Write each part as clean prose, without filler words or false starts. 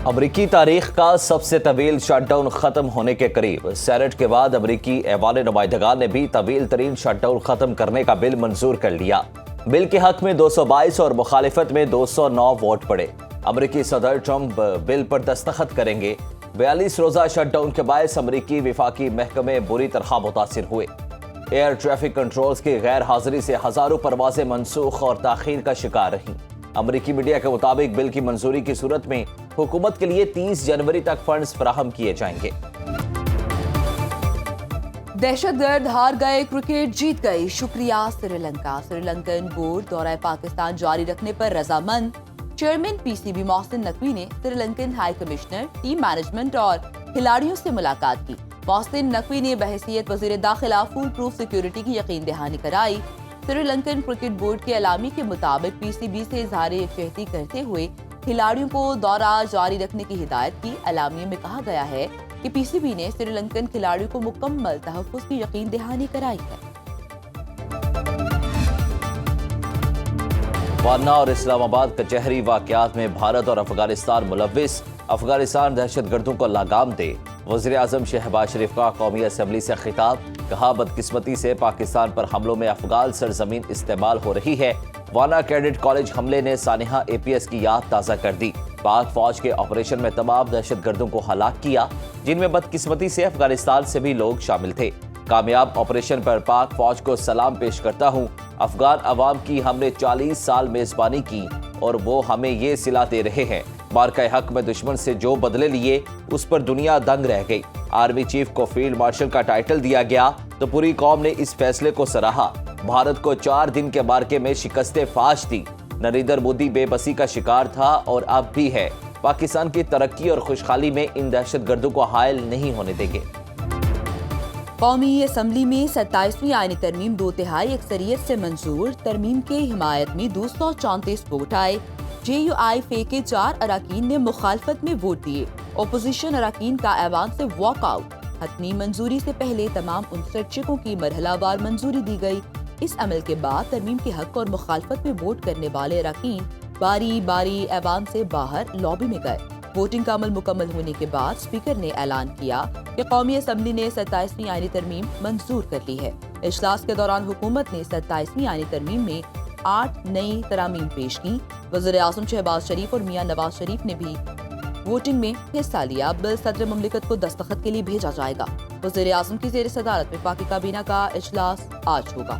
امریکی تاریخ کا سب سے طویل شٹ ڈاؤن ختم ہونے کے قریب۔ سینیٹ کے بعد امریکی ایوان نمائندگان نے بھی طویل ترین شٹ ڈاؤن ختم کرنے کا بل منظور کر لیا۔ بل کے حق میں 222 اور مخالفت میں 209 ووٹ پڑے۔ امریکی صدر ٹرمپ بل پر دستخط کریں گے۔ 42 روزہ شٹ ڈاؤن کے باعث امریکی وفاقی محکمے بری طرح متاثر ہوئے۔ ایئر ٹریفک کنٹرولز کی غیر حاضری سے ہزاروں پروازیں منسوخ اور تاخیر کا شکار رہیں۔ امریکی میڈیا کے مطابق بل کی منظوری کی صورت میں حکومت کے لیے 30 جنوری تک فنڈز فراہم کیے جائیں گے۔ دہشت گرد ہار گئے، کرکٹ جیت گئی، شکریہ سری لنکا۔ سری لنکن بورڈ دورہ پاکستان جاری رکھنے پر رضامند۔ Chairman P C B Mohsin Naqvi نے Sri Lankan high commissioner, team management اور کھلاڑیوں سے ملاقات کی۔ محسن نقوی نے بحیثیت وزیر داخلہ فول پروف سیکیورٹی کی یقین دہانی کرائی۔ سری لنکن کرکٹ بورڈ کے اعلامیے کے مطابق پی سی بی سے اظہار یکجہتی کرتے ہوئے کھلاڑیوں کو دورہ جاری رکھنے کی ہدایت کی۔ اعلامیے میں کہا گیا ہے کہ پی سی بی نے سری لنکن کھلاڑیوں کو مکمل تحفظ کی یقین دہانی کرائی ہے۔ وانا اور اسلام آباد کچہری واقعات میں بھارت اور افغانستان ملوث، افغانستان دہشت گردوں کو لگام دے۔ وزیر اعظم شہباز شریف کا قومی اسمبلی سے خطاب، کہا بدقسمتی سے پاکستان پر حملوں میں افغان سرزمین استعمال ہو رہی ہے۔ وانا کیڈٹ کالج حملے نے سانحہ اے پی ایس کی یاد تازہ کر دی۔ پاک فوج کے آپریشن میں تمام دہشت گردوں کو ہلاک کیا، جن میں بدقسمتی سے افغانستان سے بھی لوگ شامل تھے۔ کامیاب آپریشن پر پاک فوج کو سلام پیش کرتا ہوں۔ افغان عوام کی ہم نے 40 سال میزبانی کی اور وہ ہمیں یہ صلہ دے رہے ہیں۔ مارکہ حق میں دشمن سے جو بدلے لیے اس پر دنیا دنگ رہ گئی۔ آرمی چیف کو فیلڈ مارشل کا ٹائٹل دیا گیا تو پوری قوم نے اس فیصلے کو سراہا۔ بھارت کو 4 دن کے مارکے میں شکست فاش دی۔ نریندر مودی بے بسی کا شکار تھا اور اب بھی ہے۔ پاکستان کی ترقی اور خوشحالی میں ان دہشت گردوں کو حائل نہیں ہونے دیں گے۔ قومی اسمبلی میں 27ویں آئینی ترمیم 2/3 اکثریت سے منظور۔ ترمیم کے حمایت میں 234 ووٹ آئے۔ جے یو آئی فے کے 4 اراکین نے مخالفت میں ووٹ دیے۔ اپوزیشن اراکین کا ایوان سے واک آؤٹ۔ حتمی منظوری سے پہلے تمام 59 چیکوں کی مرحلہ وار منظوری دی گئی۔ اس عمل کے بعد ترمیم کے حق اور مخالفت میں ووٹ کرنے والے اراکین باری باری ایوان سے باہر لابی میں گئے۔ ووٹنگ کا عمل مکمل ہونے کے بعد اسپیکر نے اعلان کیا کہ قومی اسمبلی نے 27ویں آئینی ترمیم منظور کر لی ہے۔ اجلاس کے دوران حکومت نے 27ویں آئینی ترمیم میں 8 نئی ترامیم پیش کی۔ وزیر اعظم شہباز شریف اور میاں نواز شریف نے بھی ووٹنگ میں حصہ لیا۔ بل صدر مملکت کو دستخط کے لیے بھیجا جائے گا۔ وزیر اعظم کی زیر صدارت میں وفاقی کابینہ کا اجلاس آج ہوگا۔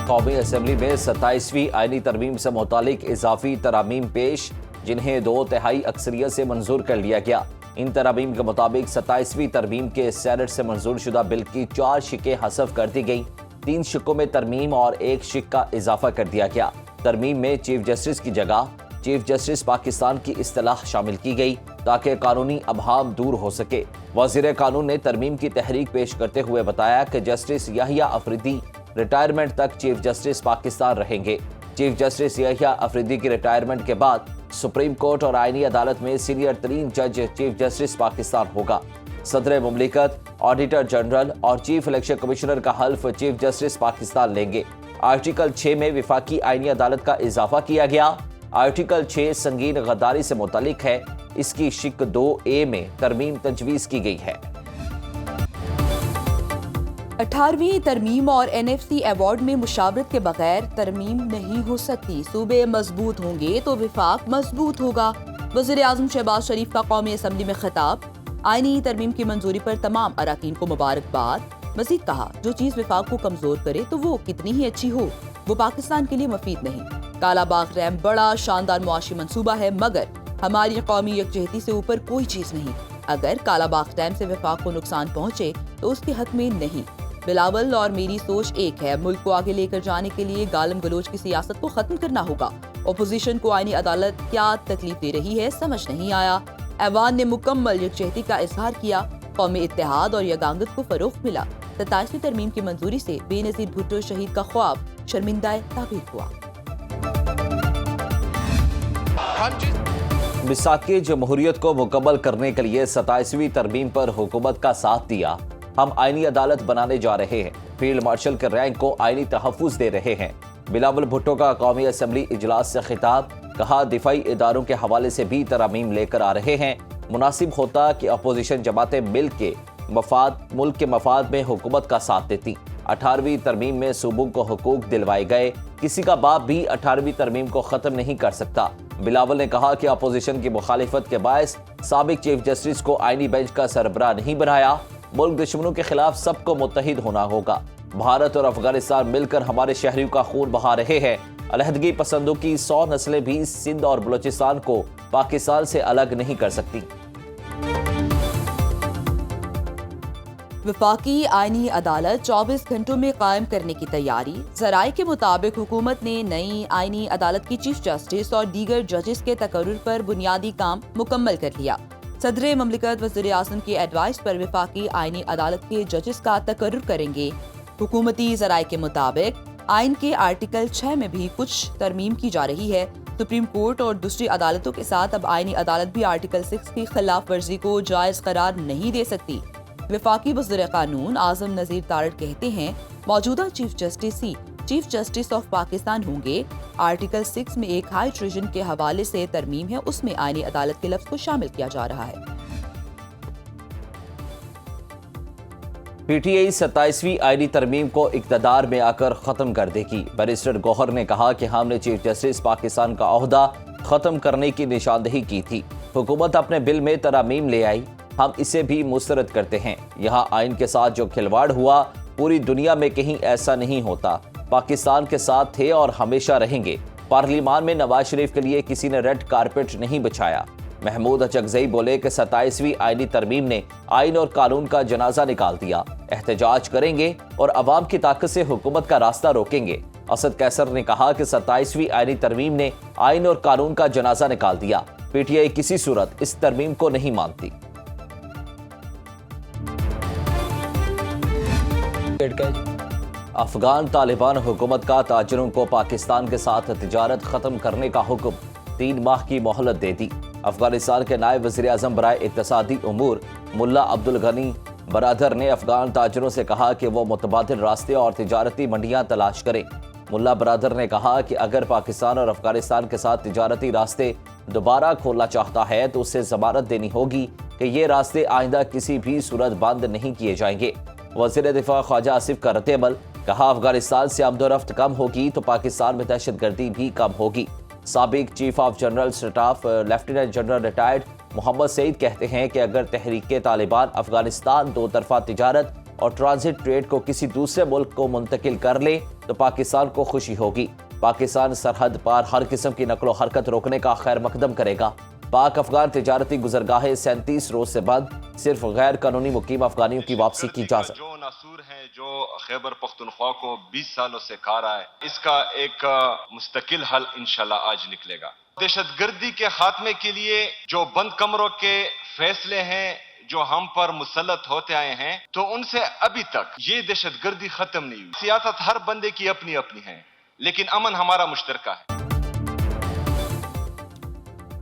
قومی اسمبلی میں 27ویں آئینی ترمیم سے متعلق اضافی ترامیم پیش، جنہیں 2/3 اکثریت سے منظور کر لیا گیا۔ ان ترامیم کے مطابق 27ویں ترمیم کے سینٹ سے منظور شدہ بل کی 4 شقیں حذف کر دی گئیں۔ 3 شقوں میں ترمیم اور 1 شق کا اضافہ کر دیا گیا۔ ترمیم میں چیف جسٹس کی جگہ چیف جسٹس پاکستان کی اصطلاح شامل کی گئی تاکہ قانونی ابہام دور ہو سکے۔ وزیر قانون نے ترمیم کی تحریک پیش کرتے ہوئے بتایا کہ جسٹس یحییٰ افریدی ریٹائرمنٹ تک چیف جسٹس پاکستان رہیں گے۔ چیف جسٹس یحییٰ افریدی کی ریٹائرمنٹ کے بعد سپریم کورٹ اور آئینی عدالت میں سینئر ترین جج چیف جسٹس پاکستان ہوگا۔ صدر مملکت، آڈیٹر جنرل اور چیف الیکشن کمشنر کا حلف چیف جسٹس پاکستان لیں گے۔ آرٹیکل 6 میں وفاقی آئینی عدالت کا اضافہ کیا گیا۔ آرٹیکل 6 سنگین غداری سے متعلق ہے۔ اس کی شق 2A میں ترمیم تجویز کی گئی ہے۔ 18ویں ترمیم اور NFC ایوارڈ میں مشاورت کے بغیر ترمیم نہیں ہو سکتی۔ صوبے مضبوط ہوں گے تو وفاق مضبوط ہوگا۔ وزیر اعظم شہباز شریف کا قومی اسمبلی میں خطاب، آئینی ترمیم کی منظوری پر تمام اراکین کو مبارکباد۔ مزید کہا، جو چیز وفاق کو کمزور کرے تو وہ کتنی ہی اچھی ہو، وہ پاکستان کے لیے مفید نہیں۔ کالا باغ ڈیم بڑا شاندار معاشی منصوبہ ہے، مگر ہماری قومی یکجہتی سے اوپر کوئی چیز نہیں۔ اگر کالا باغ ڈیم سے وفاق کو نقصان پہنچے تو اس کے حق میں نہیں۔ بلاول اور میری سوچ ایک ہے، ملک کو آگے لے کر جانے کے لیے گالم گلوچ کی سیاست کو ختم کرنا ہوگا۔ اپوزیشن کو آئینی عدالت کیا تکلیف دے رہی ہے سمجھ نہیں آیا۔ ایوان نے مکمل یکجہتی کا اظہار کیا، قومی اتحاد اور یگانگت کو فروغ ملا۔ 27ویں ترمیم کی منظوری سے بے نظیر بھٹو شہید کا خواب شرمندہ تعبیر ہوا۔ مساق جمہوریت کو مکمل کرنے کے لیے 27ویں ترمیم پر حکومت کا ساتھ دیا۔ ہم آئینی عدالت بنانے جا رہے ہیں، فیلڈ مارشل کے رینک کو آئینی تحفظ دے رہے ہیں، بلاول بھٹو کا قومی اسمبلی اجلاس سے خطاب، کہا دفاعی اداروں کے حوالے سے بھی ترامیم لے کر آ رہے ہیں، مناسب ہوتا کہ اپوزیشن جماعتیں مل کے ملک کے مفاد میں حکومت کا ساتھ دیتی۔ 18ویں ترمیم میں صوبوں کو حقوق دلوائے گئے، کسی کا باپ بھی 18ویں ترمیم کو ختم نہیں کر سکتا۔ بلاول نے کہا کہ اپوزیشن کی مخالفت کے باعث سابق چیف جسٹس کو آئینی بینچ کا سربراہ نہیں بنایا۔ ملک دشمنوں کے خلاف سب کو متحد ہونا ہوگا۔ بھارت اور افغانستان مل کر ہمارے شہریوں کا خون بہا رہے ہیں۔ علیحدگی پسندوں کی 100 نسلیں بھی سندھ اور بلوچستان کو پاکستان سے الگ نہیں کر سکتی۔ وفاقی آئینی عدالت 24 گھنٹوں میں قائم کرنے کی تیاری۔ ذرائع کے مطابق حکومت نے نئی آئینی عدالت کی چیف جسٹس اور دیگر ججز کے تقرر پر بنیادی کام مکمل کر لیا۔ صدر مملکت وزیر اعظم کی ایڈوائس پر وفاقی آئینی عدالت کے ججز کا تقرر کریں گے۔ حکومتی ذرائع کے مطابق آئین کے آرٹیکل 6 میں بھی کچھ ترمیم کی جا رہی ہے۔ سپریم کورٹ اور دوسری عدالتوں کے ساتھ اب آئینی عدالت بھی آرٹیکل 6 کی خلاف ورزی کو جائز قرار نہیں دے سکتی۔ وفاقی وزیر قانون اعظم نذیر تارڑ کہتے ہیں موجودہ chief justice he chief justice of Pakistan ہوں گے۔ آرٹیکل 6 میں ایک ہائی ٹریژن کے حوالے سے ترمیم ہے، اس میں آئینی عدالت کے لفظ کو شامل کیا جا رہا ہے۔ پی ٹی آئی 27ویں آئینی ترمیم کو اقتدار میں آ کر ختم کر دے گی۔ بیرسٹر گوہر نے کہا کہ ہم نے چیف جسٹس پاکستان کا عہدہ ختم کرنے کی نشاندہی کی تھی، حکومت اپنے بل میں ترامیم لے آئی، ہم اسے بھی مسترد کرتے ہیں۔ یہاں آئین کے ساتھ جو کھلواڑ ہوا پوری دنیا میں کہیں ایسا نہیں ہوتا۔ پاکستان کے ساتھ تھے اور ہمیشہ رہیں گے۔ پارلیمان میں نواز شریف کے لیے کسی نے ریڈ کارپٹ نہیں بچھایا۔ محمود اچکزئی بولے کہ 27ویں آئینی ترمیم نے آئین اور قانون کا جنازہ نکال دیا، احتجاج کریں گے اور عوام کی طاقت سے حکومت کا راستہ روکیں گے۔ اسد کیسر نے کہا کہ 27ویں آئینی ترمیم نے آئین اور قانون کا جنازہ نکال دیا، پی ٹی آئی کسی صورت اس ترمیم کو نہیں مانتی۔ افغان طالبان حکومت کا تاجروں کو پاکستان کے ساتھ تجارت ختم کرنے کا حکم، 3 ماہ کی مہلت دے دی۔ افغانستان کے نائب وزیر اعظم برائے اقتصادی امور ملا عبدالغنی برادر نے افغان تاجروں سے کہا کہ وہ متبادل راستے اور تجارتی منڈیاں تلاش کریں۔ ملا برادر نے کہا کہ اگر پاکستان اور افغانستان کے ساتھ تجارتی راستے دوبارہ کھولنا چاہتا ہے تو اسے ضمانت دینی ہوگی کہ یہ راستے آئندہ کسی بھی صورت بند نہیں کیے جائیں گے۔ وزیر دفاع خواجہ آصف کا رد عمل، کہا افغانستان سے آمد و رفت کم ہوگی تو پاکستان میں دہشت گردی بھی کم ہوگی۔ سابق chief of general staff lieutenant general retired Muhammad Saeed کہتے ہیں کہ اگر تحریک طالبان افغانستان 2 طرفہ تجارت اور ٹرانزٹ ٹریڈ کو کسی دوسرے ملک کو منتقل کر لے تو پاکستان کو خوشی ہوگی۔ پاکستان سرحد پار ہر قسم کی نقل و حرکت روکنے کا خیر مقدم کرے گا۔ پاک افغان تجارتی گزرگاہیں 37 روز سے بند، صرف غیر قانونی مقیم افغانیوں کی واپسی کی اجازت۔ جو ناسور ہے جو خیبر پختونخوا کو 20 سالوں سے کھا رہا ہے، اس کا ایک مستقل حل انشاءاللہ آج نکلے گا۔ دہشت گردی کے خاتمے کے لیے جو بند کمروں کے فیصلے ہیں جو ہم پر مسلط ہوتے آئے ہیں، تو ان سے ابھی تک یہ دہشت گردی ختم نہیں ہوئی۔ سیاست ہر بندے کی اپنی اپنی ہے، لیکن امن ہمارا مشترکہ ہے۔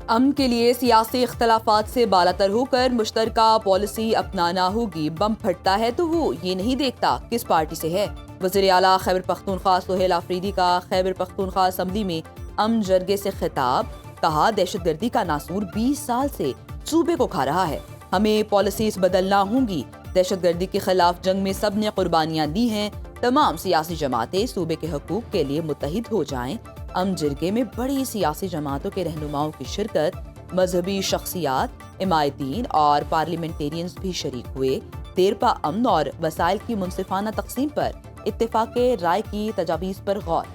امن کے لیے سیاسی اختلافات سے بالاتر ہو کر مشترکہ پالیسی اپنانا ہوگی۔ بم پھٹتا ہے تو وہ یہ نہیں دیکھتا کس پارٹی سے ہے۔ وزیر اعلیٰ خیبر پختونخوا سہیل آفریدی کا خیبر پختونخوا اسمبلی میں امن جرگے سے خطاب، کہا دہشت گردی کا ناسور 20 سال سے صوبے کو کھا رہا ہے، ہمیں پالیسیز بدلنا ہوں گی۔ دہشت گردی کے خلاف جنگ میں سب نے قربانیاں دی ہیں، تمام سیاسی جماعتیں صوبے کے حقوق کے لیے متحد ہو جائیں۔ امن جرگے میں بڑی سیاسی جماعتوں کے رہنماؤں کی شرکت، مذہبی شخصیات، حمایتین اور پارلیمنٹیرینز بھی شریک ہوئے۔ دیرپا امن اور وسائل کی منصفانہ تقسیم پر اتفاق رائے کی تجاویز پر غور۔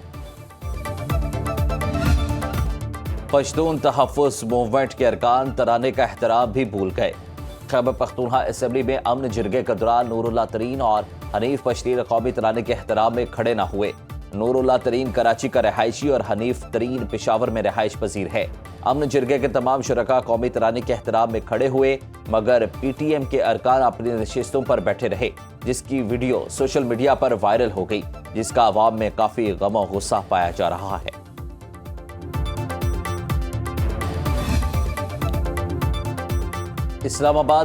پشتون تحفظ موومنٹ کے ارکان ترانے کا احترام بھی بھول گئے۔ خیبر پختونخوا اسمبلی میں امن جرگے کے دوران نور اللہ ترین اور حنیف پشتین قومی ترانے کے احترام میں کھڑے نہ ہوئے۔ نور اللہ ترین کراچی کا رہائشی اور حنیف ترین پشاور میں رہائش پذیر ہے۔ امن جرگے کے تمام شرکاء قومی ترانے کے احترام میں کھڑے ہوئے، مگر پی ٹی ایم کے ارکان اپنی نشستوں پر بیٹھے رہے، جس کی ویڈیو سوشل میڈیا پر وائرل ہو گئی، جس کا عوام میں کافی غم و غصہ پایا جا رہا ہے۔ اسلام آباد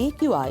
AQI,